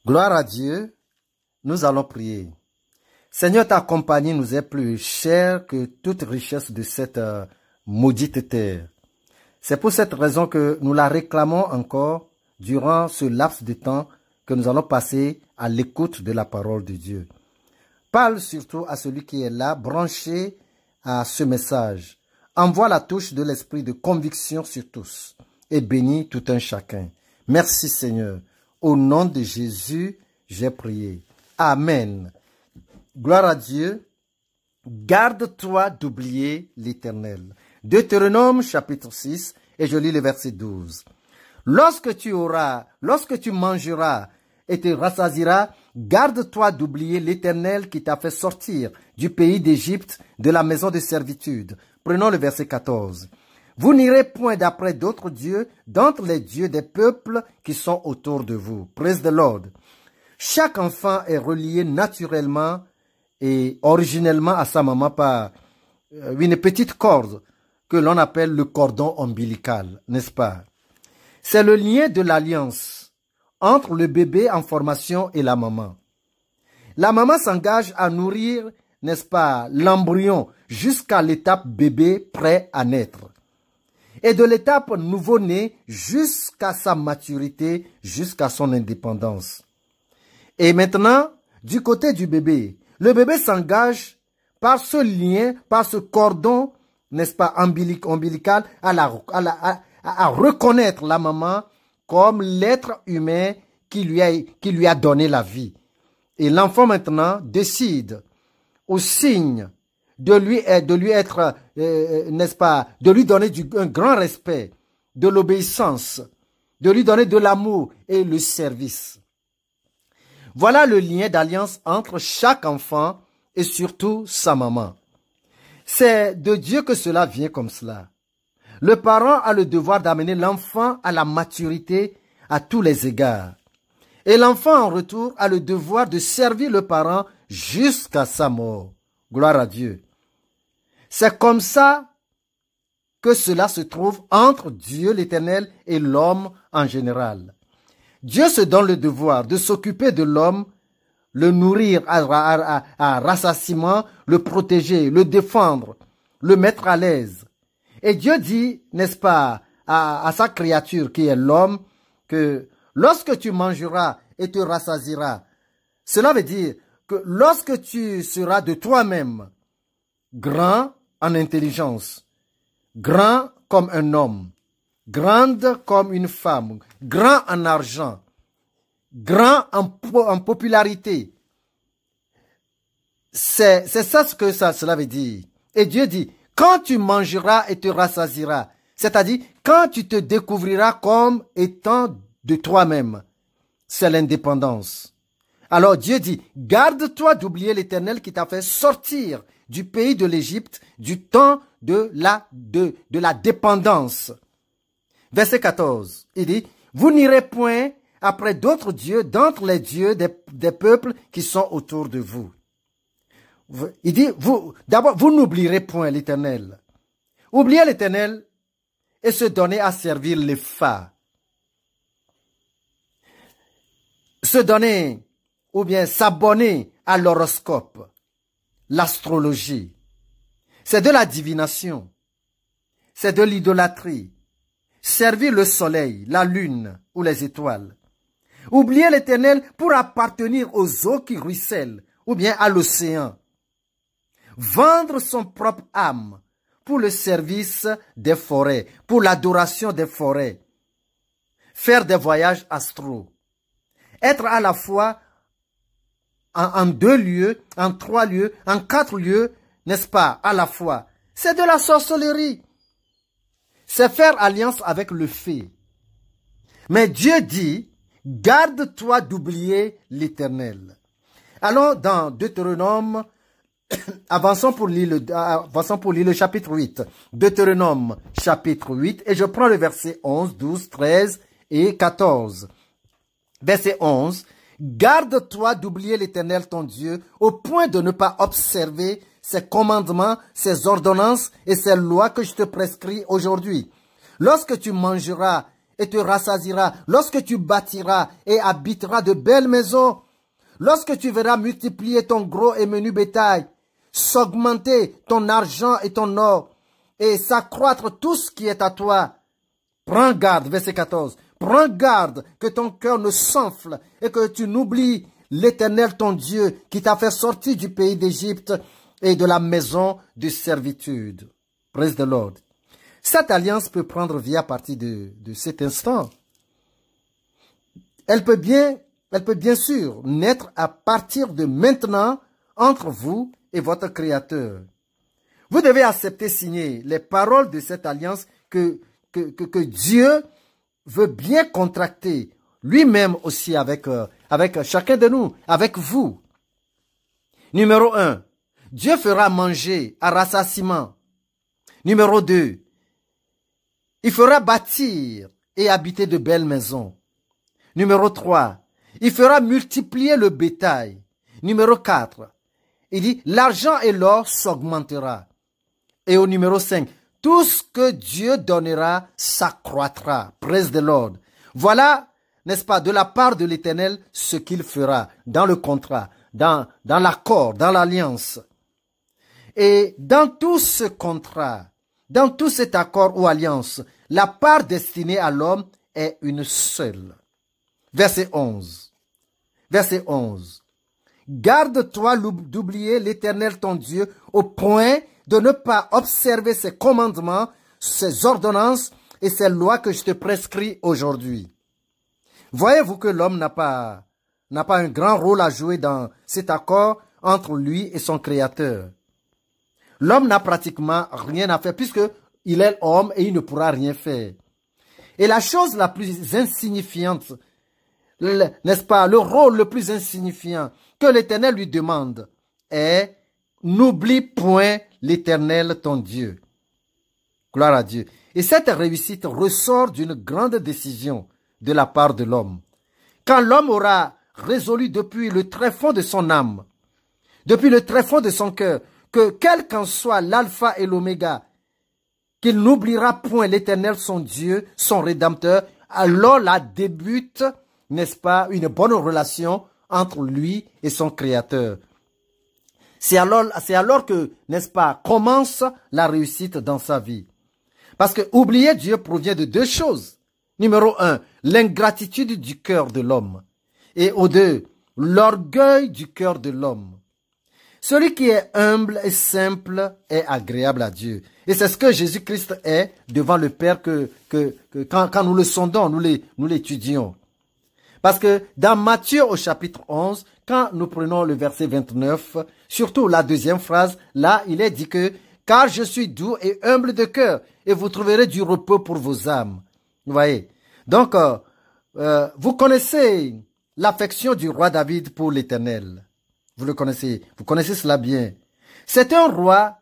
Gloire à Dieu, nous allons prier. Seigneur, ta compagnie nous est plus chère que toute richesse de cette maudite terre. C'est pour cette raison que nous la réclamons encore durant ce laps de temps que nous allons passer à l'écoute de la parole de Dieu. Parle surtout à celui qui est là, branché à ce message. Envoie la touche de l'esprit de conviction sur tous et bénis tout un chacun. Merci Seigneur. Au nom de Jésus, j'ai prié. Amen. Gloire à Dieu. Garde-toi d'oublier l'Éternel. Deutéronome chapitre 6 et je lis le verset 12. Lorsque tu mangeras et te rassasieras, garde-toi d'oublier l'Éternel qui t'a fait sortir du pays d'Égypte, de la maison de servitude. Prenons le verset 14. Vous n'irez point d'après d'autres dieux, d'entre les dieux des peuples qui sont autour de vous. Praise the Lord. Chaque enfant est relié naturellement et originellement à sa maman par une petite corde que l'on appelle le cordon ombilical, n'est-ce pas? C'est le lien de l'alliance entre le bébé en formation et la maman. La maman s'engage à nourrir, n'est-ce pas, l'embryon jusqu'à l'étape bébé prêt à naître. Et de l'étape nouveau-né jusqu'à sa maturité, jusqu'à son indépendance. Et maintenant, du côté du bébé, le bébé s'engage par ce lien, par ce cordon, n'est-ce pas, ombilical, à reconnaître la maman comme l'être humain qui lui a donné la vie. Et l'enfant maintenant décide, au signe de lui être, n'est-ce pas, de lui donner un grand respect, de l'obéissance, de lui donner de l'amour et le service. Voilà le lien d'alliance entre chaque enfant et surtout sa maman. C'est de Dieu que cela vient comme cela. Le parent a le devoir d'amener l'enfant à la maturité à tous les égards. Et l'enfant en retour a le devoir de servir le parent jusqu'à sa mort. Gloire à Dieu. C'est comme ça que cela se trouve entre Dieu l'Éternel et l'homme en général. Dieu se donne le devoir de s'occuper de l'homme, le nourrir à rassasiement, le protéger, le défendre, le mettre à l'aise. Et Dieu dit, n'est-ce pas, à sa créature qui est l'homme, que lorsque tu mangeras et te rassasieras, cela veut dire que lorsque tu seras de toi-même grand en intelligence, grand comme un homme, grande comme une femme, grand en argent, grand en popularité. C'est ça ce que cela veut dire. Et Dieu dit, quand tu mangeras et te rassasieras, c'est-à-dire quand tu te découvriras comme étant de toi-même, c'est l'indépendance. Alors Dieu dit, garde-toi d'oublier l'Éternel qui t'a fait sortir du pays de l'Égypte, du temps de la dépendance. Verset 14, il dit, vous n'irez point après d'autres dieux, d'entre les dieux des peuples qui sont autour de vous. Il dit, d'abord, vous n'oublierez point l'Éternel. Oublier l'Éternel et se donner à servir les phares. Se donner ou bien s'abonner à l'horoscope, l'astrologie. C'est de la divination. C'est de l'idolâtrie. Servir le soleil, la lune ou les étoiles. Oublier l'Éternel pour appartenir aux eaux qui ruissellent ou bien à l'océan. Vendre son propre âme pour le service des forêts, pour l'adoration des forêts. Faire des voyages astraux. Être à la fois en 2 lieux, en 3 lieux, en 4 lieux, n'est-ce pas, à la fois. C'est de la sorcellerie. C'est faire alliance avec le fée. Mais Dieu dit, garde-toi d'oublier l'Éternel. Allons dans Deutéronome, avançons pour lire le chapitre 8. Deutéronome chapitre 8, et je prends le verset 11, 12, 13 et 14. Verset 11. Garde-toi d'oublier l'Éternel ton Dieu au point de ne pas observer ses commandements, ses ordonnances et ses lois que je te prescris aujourd'hui. Lorsque tu mangeras et te rassasiera, lorsque tu bâtiras et habiteras de belles maisons, lorsque tu verras multiplier ton gros et menu bétail, s'augmenter ton argent et ton or, et s'accroître tout ce qui est à toi. Prends garde, verset 14, prends garde que ton cœur ne s'enfle et que tu n'oublies l'Éternel ton Dieu qui t'a fait sortir du pays d'Égypte et de la maison de servitude. Praise the Lord. Cette alliance peut prendre vie à partir de cet instant. Elle peut bien sûr naître à partir de maintenant entre vous et votre Créateur. Vous devez accepter, signer les paroles de cette alliance que Dieu veut bien contracter lui-même aussi avec chacun de nous, avec vous. Numéro 1, Dieu fera manger à rassasiement. Numéro 2, il fera bâtir et habiter de belles maisons. Numéro 3, il fera multiplier le bétail. Numéro 4, il dit l'argent et l'or s'augmentera. Et au numéro 5, tout ce que Dieu donnera s'accroîtra. Praise the Lord. Voilà, n'est-ce pas, de la part de l'Éternel, ce qu'il fera dans le contrat, dans l'accord, dans l'alliance. Et dans tout ce contrat, dans tout cet accord ou alliance, la part destinée à l'homme est une seule. Verset 11. Verset 11. Garde-toi d'oublier l'Éternel ton Dieu au point de ne pas observer ses commandements, ses ordonnances et ses lois que je te prescris aujourd'hui. Voyez-vous que l'homme n'a pas un grand rôle à jouer dans cet accord entre lui et son Créateur. L'homme n'a pratiquement rien à faire puisque il est homme et il ne pourra rien faire. Et la chose la plus insignifiante, n'est-ce pas, le rôle le plus insignifiant que l'Éternel lui demande est « N'oublie point l'Éternel ton Dieu ». Gloire à Dieu. Et cette réussite ressort d'une grande décision de la part de l'homme. Quand l'homme aura résolu depuis le tréfonds de son âme, depuis le tréfonds de son cœur, que quel qu'en soit l'alpha et l'oméga, qu'il n'oubliera point l'Éternel son Dieu, son Rédempteur, alors là débute, n'est-ce pas, une bonne relation entre lui et son Créateur. C'est alors que, n'est-ce pas, commence la réussite dans sa vie. Parce que oublier Dieu provient de deux choses. Numéro 1, l'ingratitude du cœur de l'homme. Et au 2, l'orgueil du cœur de l'homme. Celui qui est humble et simple est agréable à Dieu. Et c'est ce que Jésus-Christ est devant le Père quand nous le sondons, nous l'étudions. Parce que dans Matthieu au chapitre 11, quand nous prenons le verset 29, surtout la deuxième phrase, là il est dit que « Car je suis doux et humble de cœur, et vous trouverez du repos pour vos âmes. » Vous voyez. Donc, vous connaissez l'affection du roi David pour l'Éternel. Vous le connaissez. Vous connaissez cela bien. C'est un roi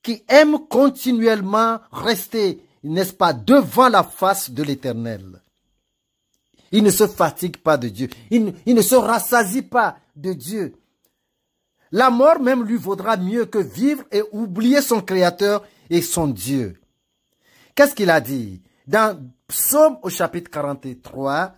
qui aime continuellement rester, n'est-ce pas, devant la face de l'Éternel. Il ne se fatigue pas de Dieu. Il ne se rassasie pas de Dieu. La mort même lui vaudra mieux que vivre et oublier son Créateur et son Dieu. Qu'est-ce qu'il a dit? Dans Psaume au chapitre 143,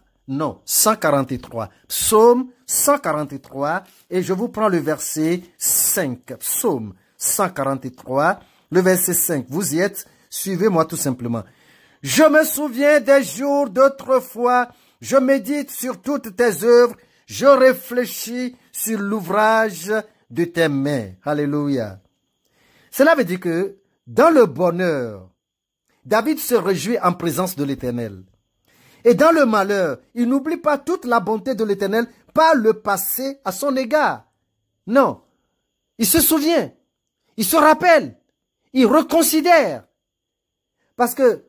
Psaume 143, et je vous prends le verset 5. Psaume 143, le verset 5. Vous y êtes, suivez-moi tout simplement. Je me souviens des jours d'autrefois, je médite sur toutes tes œuvres, je réfléchis sur l'ouvrage de tes mains. Alléluia. Cela veut dire que dans le bonheur, David se réjouit en présence de l'Éternel. Et dans le malheur, il n'oublie pas toute la bonté de l'Éternel par le passé à son égard. Non, il se souvient, il se rappelle, il reconsidère. Parce que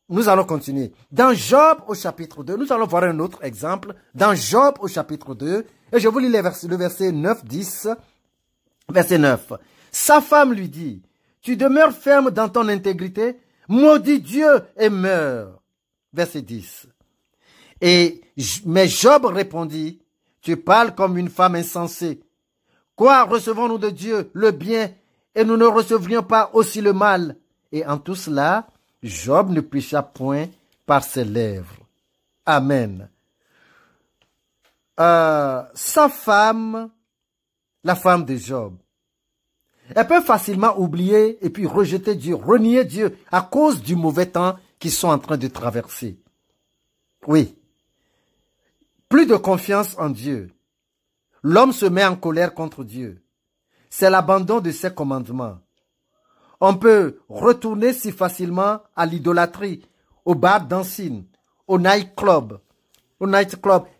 nous allons continuer. Dans Job au chapitre 2, nous allons voir un autre exemple. Dans Job au chapitre 2, et je vous lis le verset 9, 10, verset 9. Sa femme lui dit, « Tu demeures ferme dans ton intégrité, maudis Dieu et meurs. » Verset 10. Mais Job répondit, « Tu parles comme une femme insensée. Quoi recevons-nous de Dieu le bien et nous ne recevrions pas aussi le mal? » Et en tout cela, Job ne pécha point par ses lèvres. Amen. Sa femme, la femme de Job, elle peut facilement oublier et puis rejeter Dieu, renier Dieu à cause du mauvais temps qu'ils sont en train de traverser. Oui. Plus de confiance en Dieu. L'homme se met en colère contre Dieu. C'est l'abandon de ses commandements. On peut retourner si facilement à l'idolâtrie, au bar dancing, au nightclub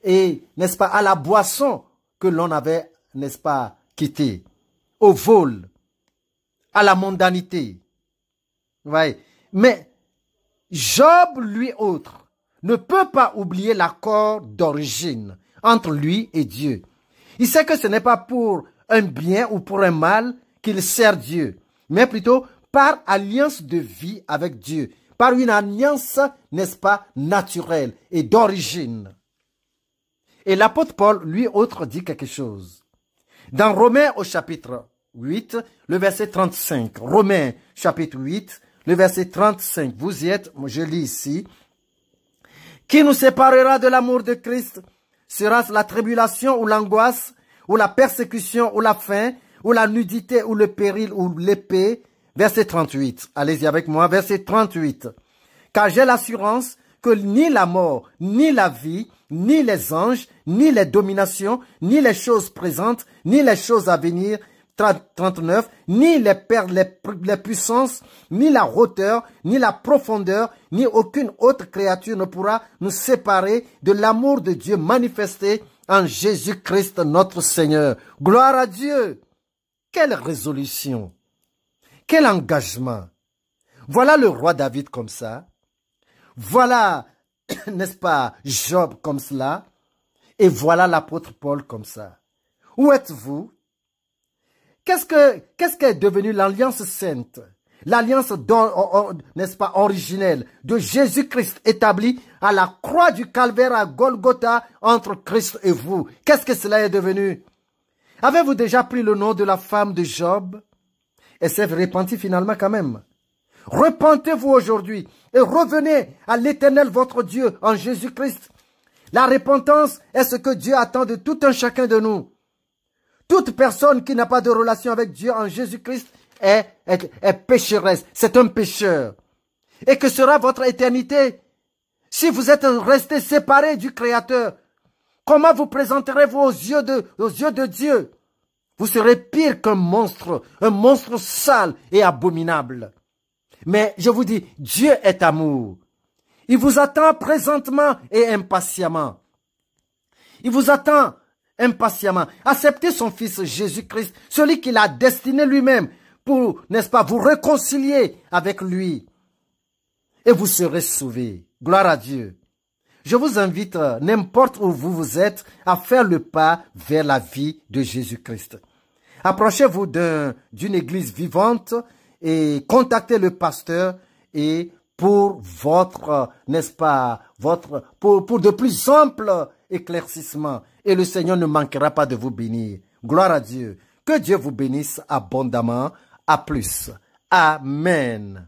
et, n'est-ce pas, à la boisson que l'on avait, n'est-ce pas, quitté, au vol, à la mondanité. Ouais. Mais Job, lui autre, ne peut pas oublier l'accord d'origine entre lui et Dieu. Il sait que ce n'est pas pour un bien ou pour un mal qu'il sert Dieu, mais plutôt par alliance de vie avec Dieu, par une alliance, n'est-ce pas, naturelle et d'origine. Et l'apôtre Paul, lui autre, dit quelque chose. Dans Romains au chapitre 8, le verset 35. Romains chapitre 8, le verset 35. Vous y êtes, je lis ici. Qui nous séparera de l'amour de Christ? Sera-ce la tribulation ou l'angoisse, ou la persécution ou la faim, ou la nudité ou le péril ou l'épée? Verset 38. Allez-y avec moi. Verset 38. Car j'ai l'assurance que ni la mort, ni la vie, ni les anges, ni les dominations, ni les choses présentes, ni les choses à venir, 39, ni les puissances, ni la hauteur, ni la profondeur, ni aucune autre créature ne pourra nous séparer de l'amour de Dieu manifesté en Jésus-Christ notre Seigneur. Gloire à Dieu! Quelle résolution! Quel engagement! Voilà le roi David comme ça. Voilà, n'est-ce pas, Job comme cela. Et voilà l'apôtre Paul comme ça. Où êtes-vous? Qu'est-ce qu'est devenu l'alliance sainte? L'alliance, n'est-ce pas, originelle de Jésus-Christ établie à la croix du calvaire à Golgotha entre Christ et vous. Qu'est-ce que cela est devenu? Avez-vous déjà pris le nom de la femme de Job? Elle s'est repentie finalement quand même. Repentez-vous aujourd'hui et revenez à l'Éternel votre Dieu en Jésus-Christ. La repentance est ce que Dieu attend de tout un chacun de nous. Toute personne qui n'a pas de relation avec Dieu en Jésus-Christ est pécheresse, c'est un pécheur. Et que sera votre éternité si vous êtes resté séparé du Créateur? Comment vous présenterez-vous aux yeux de Dieu? Vous serez pire qu'un monstre, un monstre sale et abominable. Mais je vous dis, Dieu est amour. Il vous attend présentement et impatiemment. Il vous attend impatiemment. Acceptez son Fils Jésus-Christ, celui qu'il a destiné lui-même pour, n'est-ce pas, vous réconcilier avec lui. Et vous serez sauvés. Gloire à Dieu. Je vous invite, n'importe où vous êtes, à faire le pas vers la vie de Jésus-Christ. Approchez-vous d'une église vivante et contactez le pasteur et pour votre, n'est-ce pas, pour de plus amples éclaircissements. Et le Seigneur ne manquera pas de vous bénir. Gloire à Dieu. Que Dieu vous bénisse abondamment. À plus. Amen.